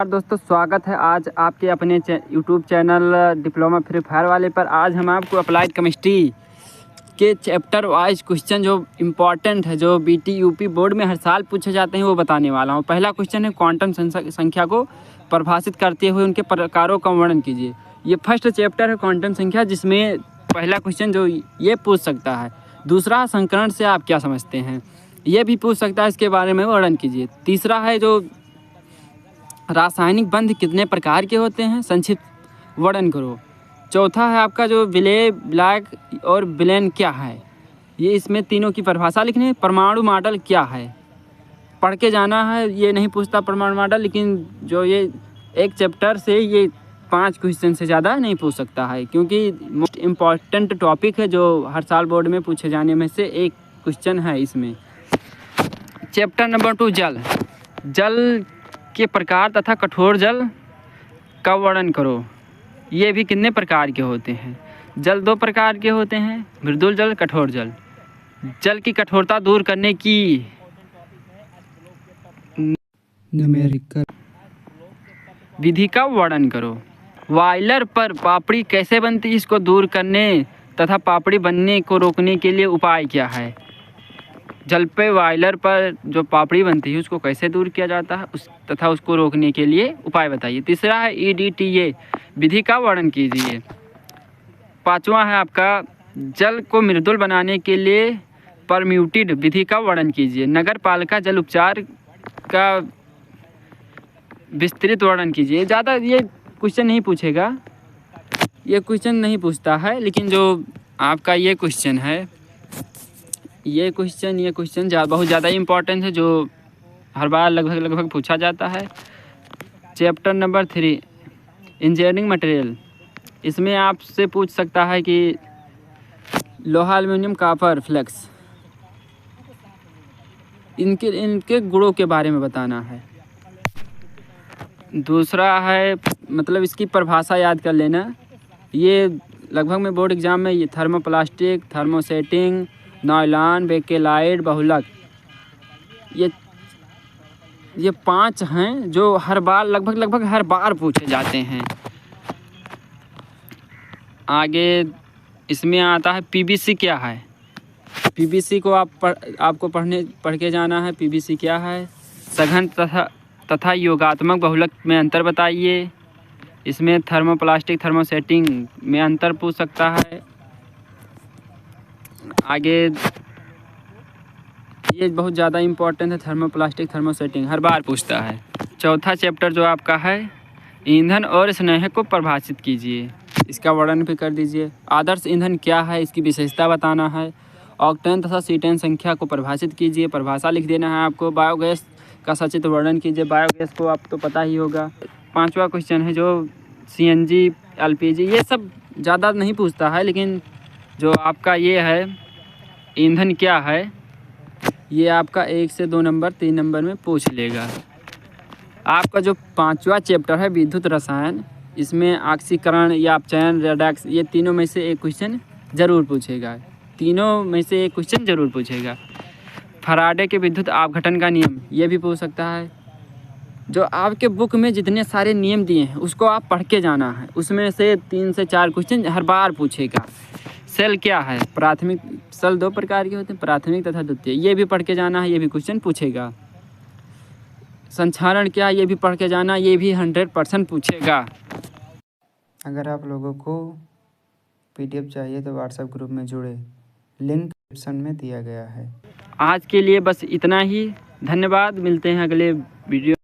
दोस्तों, स्वागत है आज आपके अपने YouTube channel diploma free fire वाले पर। आज हम आपको अप्लाइड केमिस्ट्री के चैप्टर वाइज क्वेश्चन जो इम्पोर्टेंट है, जो बीटी यूपी बोर्ड में हर साल पूछे जाते हैं, वो बताने वाला हूँ। पहला क्वेश्चन है, क्वांटम संख्या को परिभाषित करते हुए उनके प्रकारों का वर्णन कीजिए। ये फर्स्ट चैप्टर है क्वांटम संख्या, जिसमें पहला क्वेश्चन जो ये पूछ सकता है। दूसरा, संकरण से आप क्या समझते हैं, ये भी पूछ सकता है, इसके बारे में वर्णन कीजिए। तीसरा है जो रासायनिक बंध कितने प्रकार के होते हैं, संक्षिप्त वर्णन करो। चौथा है आपका जो विलेय, ब्लैक और विलेन क्या है, ये इसमें तीनों की परिभाषा लिखनी है। परमाणु मॉडल क्या है, पढ़ के जाना है, ये नहीं पूछता परमाणु मॉडल, लेकिन जो ये एक चैप्टर से ये 5 क्वेश्चन से ज़्यादा नहीं पूछ सकता है, क्योंकि मोस्ट इम्पॉर्टेंट टॉपिक है जो हर साल बोर्ड में पूछे जाने में से एक क्वेश्चन है इसमें। चैप्टर नंबर 2, जल के प्रकार तथा कठोर जल का वर्णन करो। ये भी कितने प्रकार के होते हैं। जल 2 प्रकार के होते हैं, मृदुल जल, कठोर जल। जल की कठोरता दूर करने की न्यूमेरिकल विधि का वर्णन करो। बॉयलर पर पापड़ी कैसे बनती है, इसको दूर करने तथा पापड़ी बनने को रोकने के लिए उपाय क्या है। जल पे बॉयलर पर जो पापड़ी बनती है उसको कैसे दूर किया जाता है, तथा उसको रोकने के लिए उपाय बताइए। तीसरा है EDTA विधि का वर्णन कीजिए। पांचवा है आपका जल को मृदुल बनाने के लिए परम्यूटेड विधि का वर्णन कीजिए। नगर पालिका जल उपचार का विस्तृत वर्णन कीजिए। ज़्यादा ये क्वेश्चन नहीं पूछेगा, ये क्वेश्चन नहीं पूछता है, लेकिन जो आपका ये क्वेश्चन है, ये क्वेश्चन बहुत ज़्यादा इम्पोर्टेंट है, जो हर बार लगभग पूछा जाता है। Chapter number 3, engineering material. इसमें आपसे पूछ सकता है कि लोहा, एल्युमिनियम, कॉपर, फ्लेक्स, इनके गुणों के बारे में बताना है। दूसरा है, मतलब इसकी परिभाषा याद कर लेना। ये लगभग में बोर्ड एग्जाम में ये थर्मोप्लास्टिक, थर्मोसेटिंग, नायलॉन, बेकेलाइट, बहुलक, ये 5 हैं जो हर बार लगभग हर बार पूछे जाते हैं। आगे इसमें आता है PVC क्या है। PVC को आपको पढ़ के जाना है। PVC क्या है। सघन तथा योगात्मक बहुलक में अंतर बताइए। इसमें थर्मोप्लास्टिक, थर्मोसेटिंग में अंतर पूछ सकता है। आगे ये बहुत ज़्यादा इम्पोर्टेंट है, थर्मोप्लास्टिक, थर्मोसेटिंग हर बार पूछता है। चौथा चैप्टर जो आपका है, ईंधन और स्नेह को परिभाषित कीजिए, इसका वर्णन भी कर दीजिए। आदर्श ईंधन क्या है, इसकी विशेषता बताना है। ऑक्टेन तथा सीटेन संख्या को परिभाषित कीजिए, परिभाषा लिख देना है आपको। बायोगैस का सचित्र वर्णन कीजिए, बायोगैस को आप तो पता ही होगा। 5वां क्वेश्चन है जो CNG, LPG, ये सब ज़्यादा नहीं पूछता है, लेकिन जो आपका ये है ईंधन क्या है, ये आपका 1 से 2 नंबर 3 नंबर में पूछ लेगा। आपका जो 5वां चैप्टर है विद्युत रसायन, इसमें ऑक्सीकरण या अपचयन, रेडॉक्स, ये तीनों में से एक क्वेश्चन ज़रूर पूछेगा। तीनों में से एक क्वेश्चन ज़रूर पूछेगा। फराडे के विद्युत अपघटन का नियम, ये भी पूछ सकता है। जो आपके बुक में जितने सारे नियम दिए हैं उसको आप पढ़ के जाना है, उसमें से 3 से 4 क्वेश्चन हर बार पूछेगा। सेल क्या है, प्राथमिक सेल 2 प्रकार के होते हैं, प्राथमिक तथा द्वितीय, ये भी पढ़ के जाना है, ये भी क्वेश्चन पूछेगा। संक्षारण क्या, ये भी पढ़ के जाना, ये भी 100% पूछेगा। अगर आप लोगों को PDF चाहिए तो व्हाट्सएप ग्रुप में जुड़े, लिंक डिस्क्रिप्शन में दिया गया है। आज के लिए बस इतना ही, धन्यवाद। मिलते हैं अगले वीडियो।